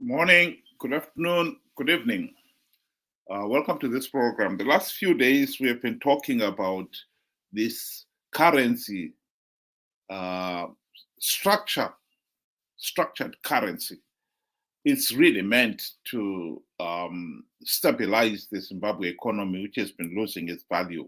Morning, good afternoon, good evening. Welcome to this program. The last few days we have been talking about this currency structured currency. It's really meant to stabilize the Zimbabwe economy, which has been losing its value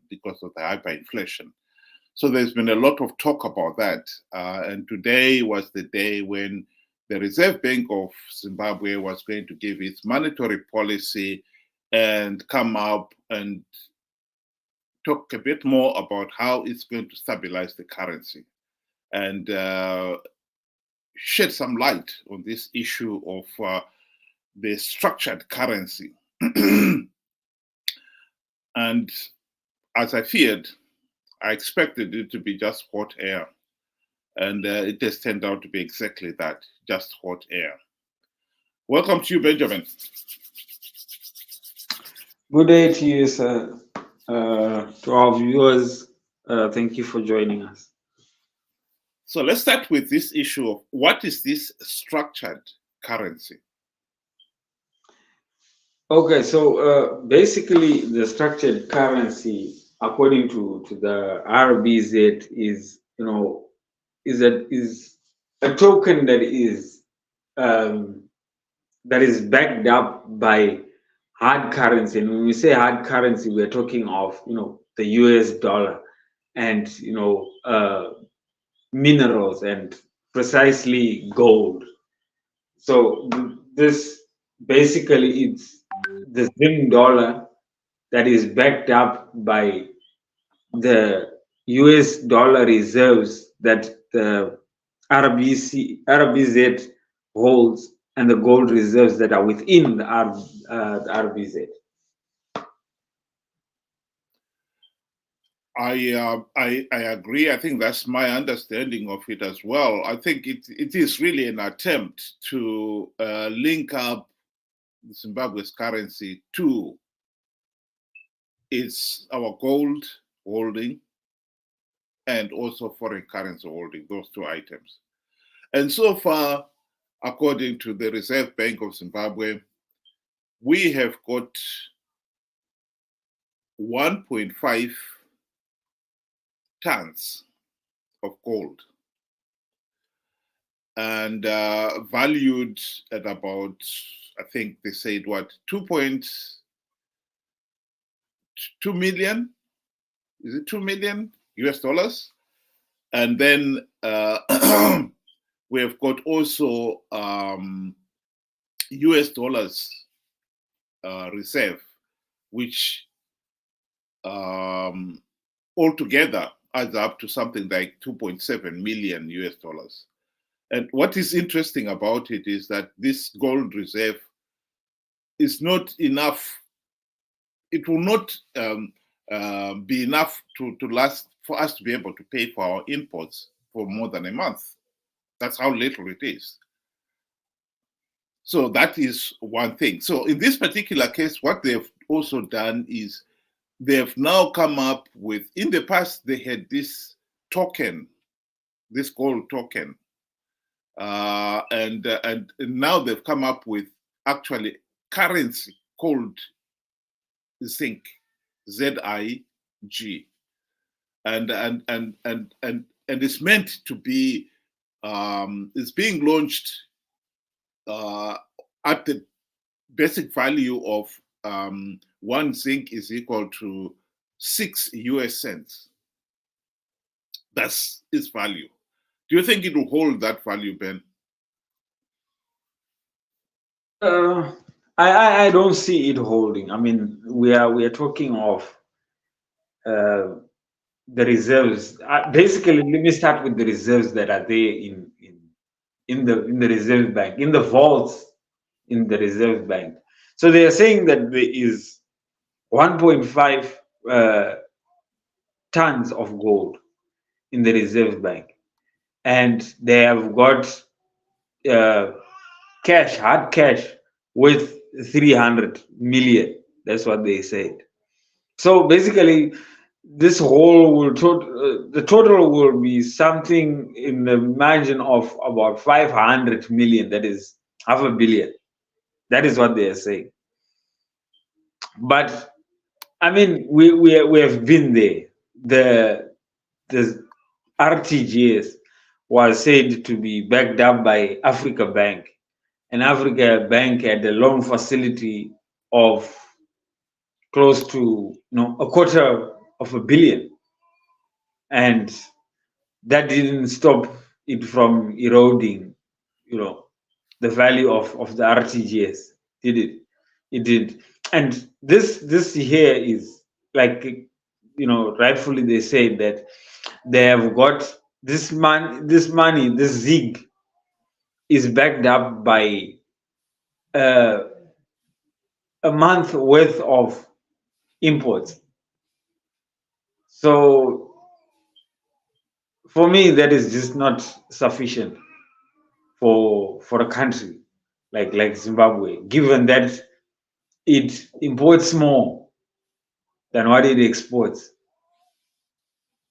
because of the hyperinflation. So there's been a lot of talk about that. And today was the day when the Reserve Bank of Zimbabwe was going to give its monetary policy and come up and talk a bit more about how it's going to stabilize the currency and shed some light on this issue of the structured currency. And as I feared, I expected it to be just hot air. And it has turned out to be exactly that, just hot air. Welcome to you, Benjamin. Good day to you, sir. To our viewers, thank you for joining us. So let's start with this issue of what is this structured currency? Okay, so basically the structured currency, according to the RBZ, is a token that is backed up by hard currency. And when we say hard currency, we're talking of the US dollar and minerals and precisely gold. So this basically it's the Zim dollar that is backed up by the US dollar reserves that the RBZ holds and the gold reserves that are within the RBZ. I agree. I think that's my understanding of it as well. I think it is really an attempt to link up Zimbabwe's currency to our gold holding and also foreign currency holding, those two items. And so far, according to the Reserve Bank of Zimbabwe, we have got 1.5 tons of gold and valued at about, I think they said what, 2.2 million? Is it 2 million US dollars? And then we have got also US dollars reserve, which altogether adds up to something like 2.7 million US dollars. And what is interesting about it is that this gold reserve is not enough. It will not be enough to last for us to be able to pay for our imports for more than a month. That's how little it is. So that is one thing. So in this particular case, what they've also done is they've now come up with, in the past, they had this token, this gold token. And now they've come up with actually currency called zinc, ZIG. And it's meant to be, it's being launched at the basic value of 1 zinc is equal to 6 US cents. That's its value. Do you think it will hold that value, Ben? I don't see it holding. I mean, we are talking of the reserves. Basically, let me start with the reserves that are there in the Reserve Bank, in the vaults in the Reserve Bank. So they are saying that there is 1.5 tons of gold in the Reserve Bank, and they have got cash, hard cash, with 300 million. That's what they said. So basically, this whole will the total will be something in the margin of about 500 million. That is 500 million. That is what they are saying. But I mean, we have been there. The RTGS was said to be backed up by Africa Bank, and Africa Bank had a loan facility of close to $250 million, and that didn't stop it from eroding, the value of the RTGS, did it? It did. And this here is like, rightfully they say that they have got this money, this ZIG is backed up by uh, a month worth of imports. So for me, that is just not sufficient for a country like Zimbabwe, given that it imports more than what it exports,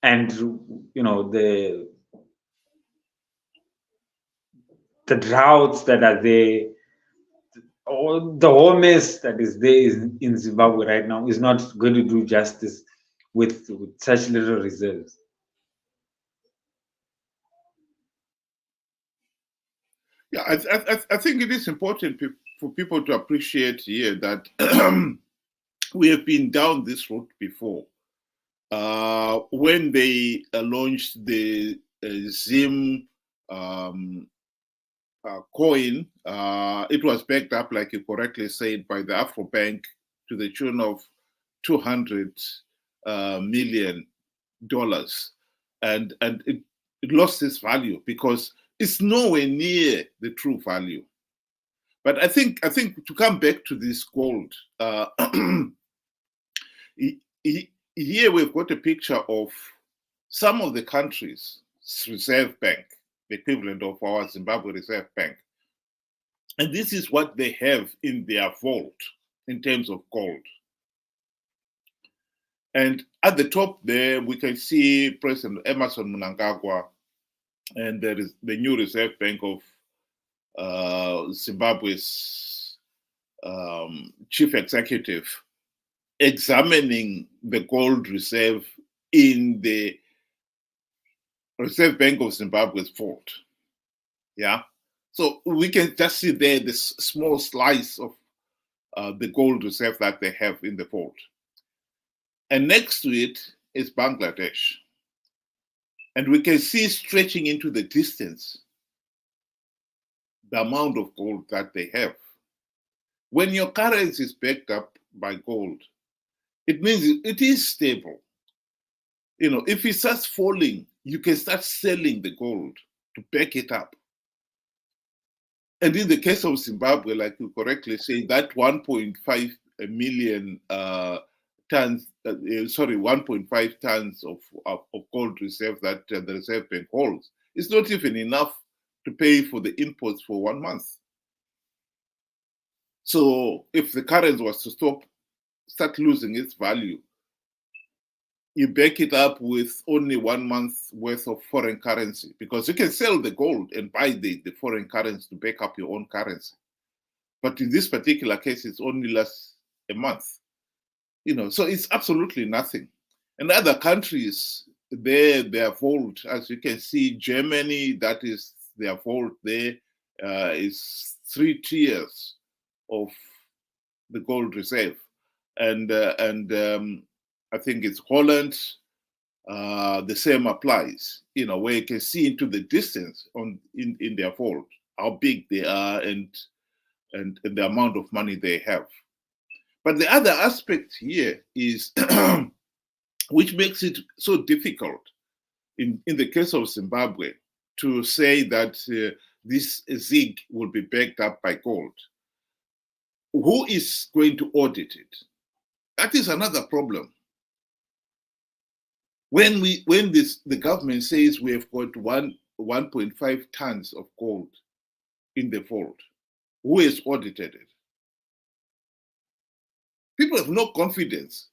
and the droughts that are there, or the whole mess that is there in Zimbabwe right now is not going to do justice with such little reserves. Yeah, I think it is important for people to appreciate here that we have been down this road before. When they launched the Zim coin, it was backed up, like you correctly said, by the Afro Bank to the tune of $200 million, and it lost its value because it's nowhere near the true value. But I think to come back to this gold, here we've got a picture of some of the countries' reserve bank, the equivalent of our Zimbabwe Reserve Bank. And this is what they have in their vault in terms of gold. And at the top there, we can see President Emerson Mnangagwa, and there is the new Reserve Bank of Zimbabwe's chief executive examining the gold reserve in the Reserve Bank of Zimbabwe's vault. Yeah. So we can just see there this small slice of the gold reserve that they have in the vault. And next to it is Bangladesh. And we can see stretching into the distance the amount of gold that they have. When your currency is backed up by gold, it means it is stable. If it starts falling, you can start selling the gold to back it up. And in the case of Zimbabwe, like you correctly say, that 1.5 million tons, 1.5 tons of gold reserve that the Reserve Bank holds is not even enough to pay for the imports for 1 month. So if the currency was to start losing its value, you back it up with only 1 month's worth of foreign currency, because you can sell the gold and buy the foreign currency to back up your own currency. But in this particular case, it's only lasts a month. So it's absolutely nothing. And other countries, their vault, as you can see, Germany, that is their vault there, is 3 tiers of the gold reserve. And I think it's Holland, the same applies, where you can see into the distance in their vault, how big they are and the amount of money they have. But the other aspect here is, which makes it so difficult in the case of Zimbabwe to say that this ZIG will be backed up by gold. Who is going to audit it? That is another problem. When the government says we have got 1.5 tons of gold in the vault, who has audited it? People have no confidence.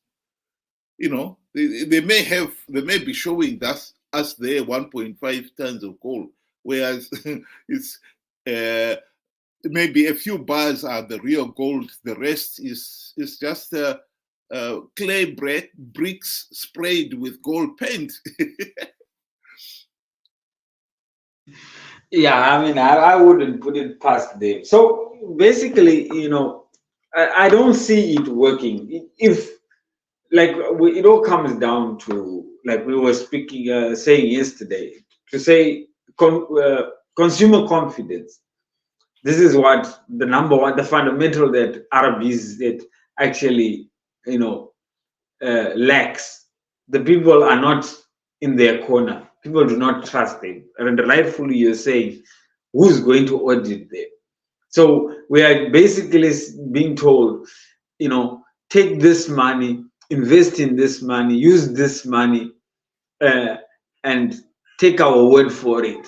They may be showing us their 1.5 tons of gold, whereas it's maybe a few bars are the real gold. The rest is just clay bricks sprayed with gold paint. Yeah, I mean, I wouldn't put it past them. So basically, I don't see it working. If it all comes down to, like we were saying yesterday, to say consumer confidence. This is what the number one, the fundamental that RBs that actually, lacks. The people are not in their corner. People do not trust them. And rightfully, you're saying, who's going to audit them? So we are basically being told, take this money, invest in this money, use this money, and take our word for it.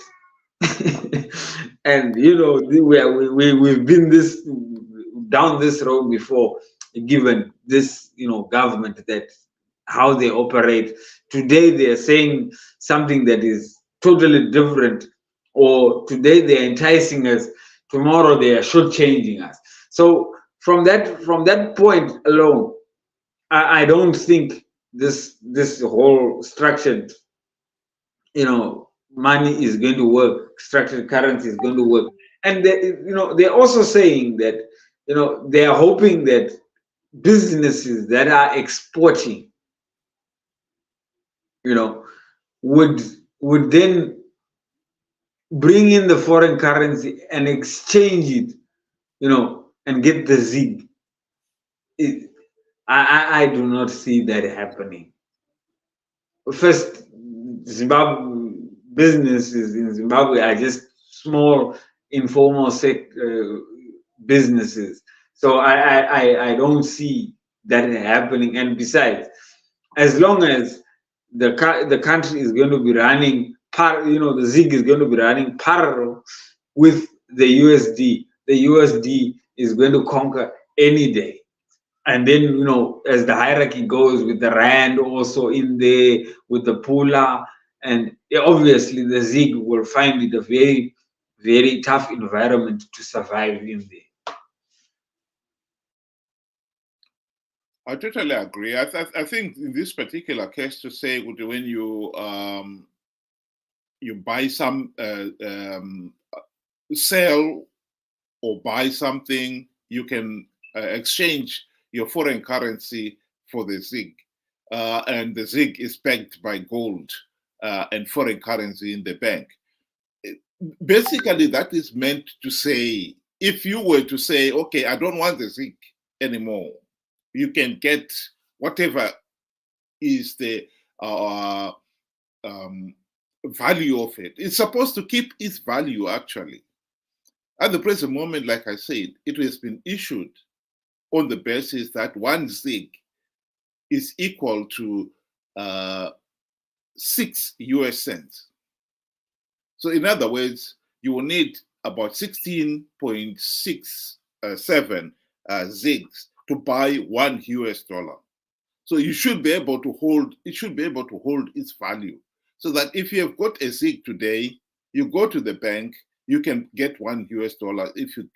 And we've been down this road before, given this government, that how they operate. Today they are saying something that is totally different, or today they are enticing us, tomorrow they are shortchanging us. So from that point alone, I don't think this whole structured money is going to work, structured currency is going to work. And they're also saying that they are hoping that businesses that are exporting would then bring in the foreign currency and exchange it, and get the zig. I do not see that happening. First, Zimbabwe businesses in Zimbabwe are just small, informal businesses. So I don't see that happening. And besides, as long as the country is going to be running, the ZIG is going to be running parallel with the USD, the USD is going to conquer any day. And then, as the hierarchy goes, with the rand also in there, with the pula, and obviously the ZIG will find it a very, very tough environment to survive in there. I totally agree. I think in this particular case, to say when you buy some, sell or buy something, you can exchange your foreign currency for the ZIG, and the ZIG is backed by gold and foreign currency in the bank. Basically, that is meant to say, if you were to say, okay, I don't want the ZIG anymore, you can get whatever is the value of it. It's supposed to keep its value, actually. At the present moment, like I said, it has been issued on the basis that one ZIG is equal to 6 US cents. So in other words, you will need about 16.67 ZIGs to buy $1 US. So you should be able to hold, it should be able to hold its value. So that if you have got a ZIG today, you go to the bank, you can get $1 US if you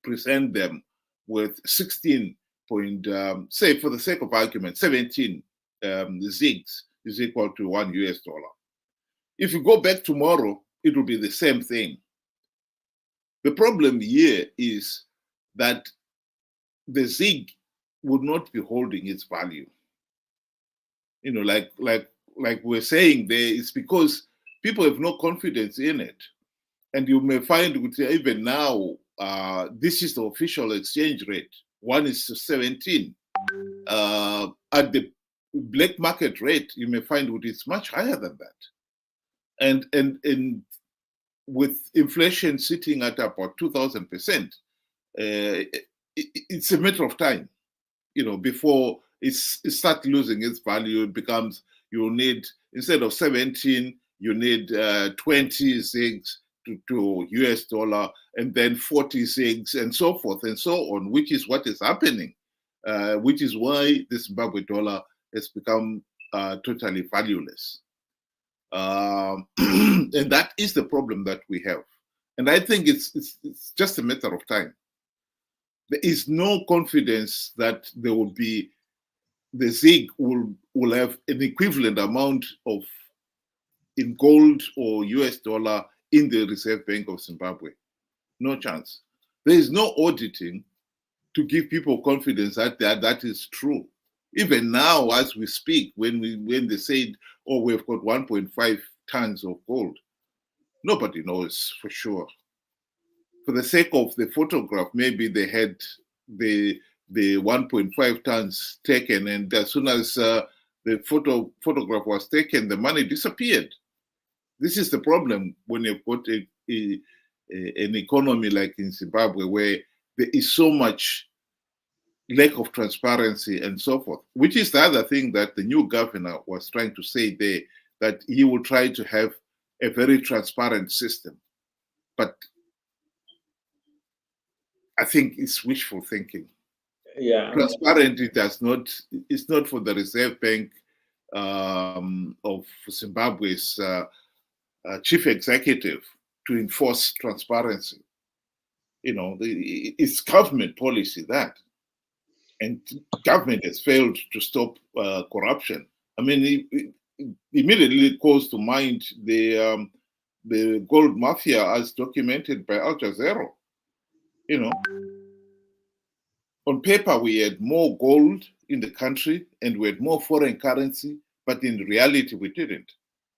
present them with 16 point, say for the sake of argument, 17 ZIGs is equal to $1 US. If you go back tomorrow, it will be the same thing. The problem here is that the ZIG would not be holding its value. Like we're saying there, it's because people have no confidence in it. And you may find even now, this is the official exchange rate. 1:17. At the black market rate, you may find it's much higher than that. And with inflation sitting at about 2,000%, it's a matter of time, before it starts losing its value. It becomes, you need, instead of 17, you need 20 ZIGs to US dollar, and then 40 ZIGs, and so forth and so on, which is what is happening, which is why the Zimbabwe dollar has become totally valueless. And that is the problem that we have. And I think it's just a matter of time. There is no confidence that there will be, the ZiG will have an equivalent amount of in gold or US dollar in the Reserve Bank of Zimbabwe. No chance. There is no auditing to give people confidence that that is true. Even now, as we speak, when they said, "Oh, we've got 1.5 tons of gold," nobody knows for sure. For the sake of the photograph, maybe they had the 1.5 tons taken, and as soon as the photograph was taken, the money disappeared. This is the problem when you've got an economy like in Zimbabwe, where there is so much lack of transparency and so forth, which is the other thing that the new governor was trying to say there, that he will try to have a very transparent system. But I think it's wishful thinking. Yeah. Transparent, it's not for the Reserve Bank of Zimbabwe's chief executive to enforce transparency. It's government policy that. And government has failed to stop corruption. I mean, it immediately calls to mind the gold mafia as documented by Al Jazeera. On paper, we had more gold in the country and we had more foreign currency, but in reality, we didn't,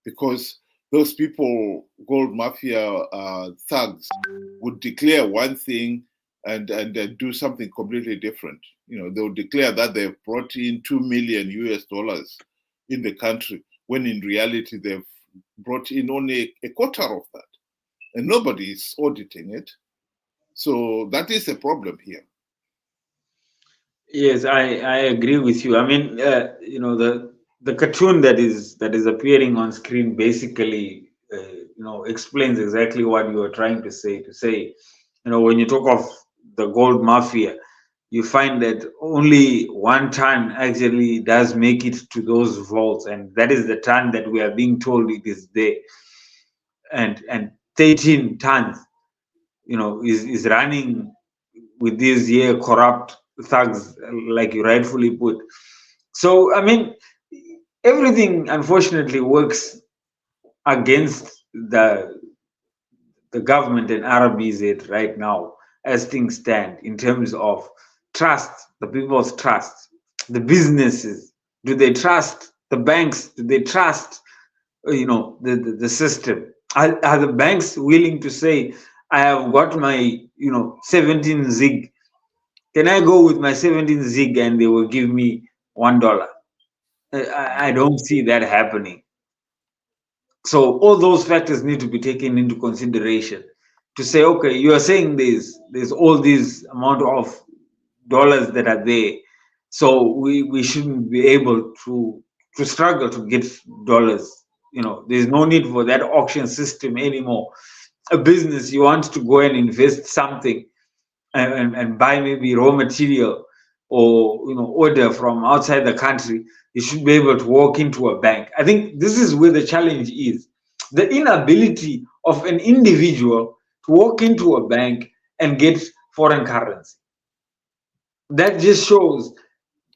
because those people, gold mafia thugs, would declare one thing and do something completely different. They'll declare that they've brought in $2 million US in the country, when in reality they've brought in only a quarter of that, and nobody is auditing it. So that is a problem here. Yes, I agree with you. I mean, the cartoon that is appearing on screen basically, explains exactly what you were trying to say. When you talk of the gold mafia, you find that only 1 ton actually does make it to those vaults, and that is the ton that we are being told it is there. And 13 tons, is running with these here corrupt thugs, like you rightfully put. So, I mean, everything unfortunately works against the government and RBZ right now, as things stand, in terms of trust, the people's trust, the businesses. Do they trust the banks? Do they trust, the system? Are the banks willing to say, I have got my, 17 ZiG. Can I go with my 17 ZiG and they will give me $1? I don't see that happening. So all those factors need to be taken into consideration to say, okay, you are saying there's all these amount of dollars that are there, so we shouldn't be able to struggle to get dollars. There's no need for that auction system anymore. A business, you want to go and invest something and buy maybe raw material or order from outside the country, you should be able to walk into a bank. I think this is where the challenge is. The inability of an individual to walk into a bank and get foreign currency. That just shows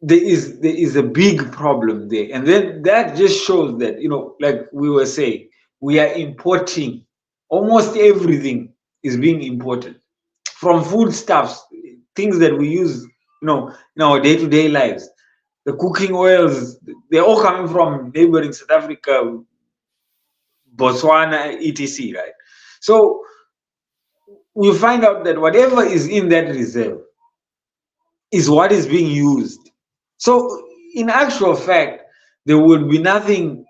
there is a big problem there. And then that just shows that, like we were saying, we are importing. Almost everything is being imported, from foodstuffs, things that we use, in our day-to-day lives. The cooking oils, they're all coming from neighboring South Africa, Botswana, etc. Right? So we find out that whatever is in that reserve is what is being used. So in actual fact, there will be nothing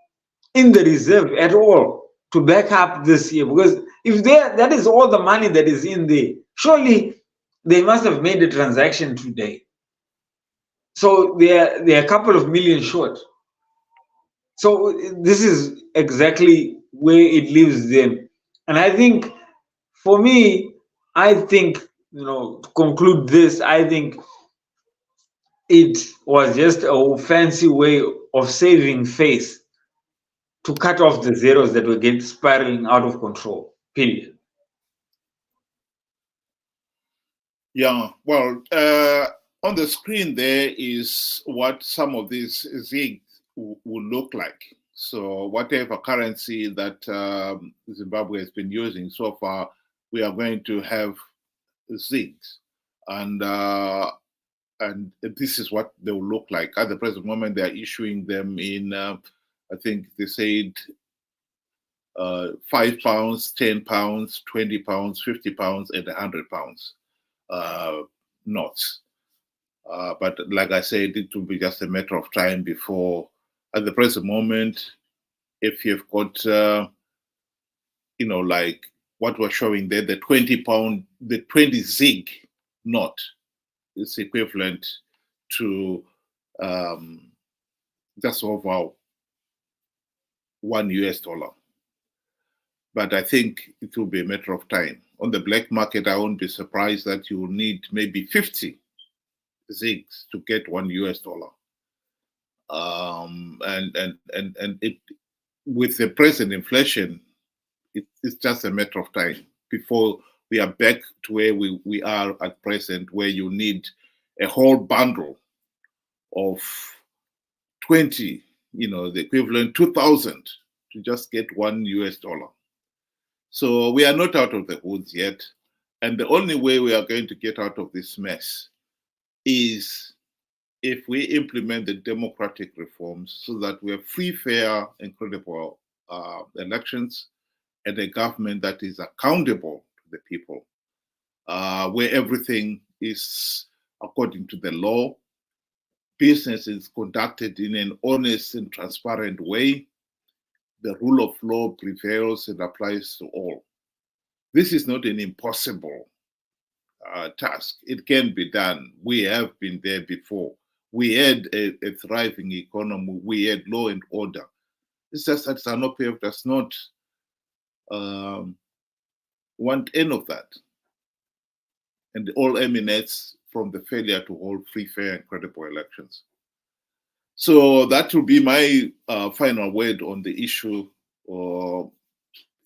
in the reserve at all to back up this year, because if that is all the money that is in there, surely they must have made a transaction today. So they're a couple of million short. So this is exactly where it leaves them. And I think, for me, to conclude this, I think it was just a fancy way of saving face to cut off the zeros that were getting spiraling out of control, period. Yeah, well, on the screen there is what some of these zigs will look like. So whatever currency that Zimbabwe has been using so far, we are going to have zigs, and this is what they will look like. At the present moment, they are issuing them in, I think they said £5, £10, £20, £50, and £100 notes. But like I said, it will be just a matter of time before, at the present moment, if you've got, like what we're showing there, the £20, the 20 zig note is equivalent to just over $1. But I think it will be a matter of time. On the black market, I won't be surprised that you will need maybe 50 zigs to get $1. And it, with the present inflation, it's just a matter of time before we are back to where we are at present, where you need a whole bundle of 20, the equivalent 2,000 to just get $1. So we are not out of the woods yet. And the only way we are going to get out of this mess is if we implement the democratic reforms so that we have free, fair, and credible elections and a government that is accountable to the people, where everything is according to the law, business is conducted in an honest and transparent way, the rule of law prevails and applies to all. This is not an impossible task. It can be done. We have been there before. We had a thriving economy. We had law and order. It's just that ZANU-PF does not want any of that. And it all emanates from the failure to hold free, fair, and credible elections. So that will be my final word on the issue.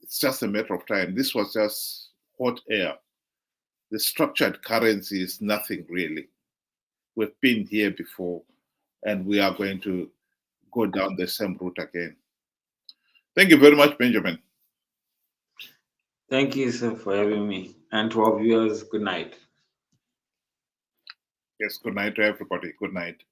It's just a matter of time. This was just hot air. The structured currency is nothing really. We've been here before, and we are going to go down the same route again. Thank you very much, Benjamin. Thank you, sir, for having me. And to our viewers, good night. Yes, good night to everybody. Good night.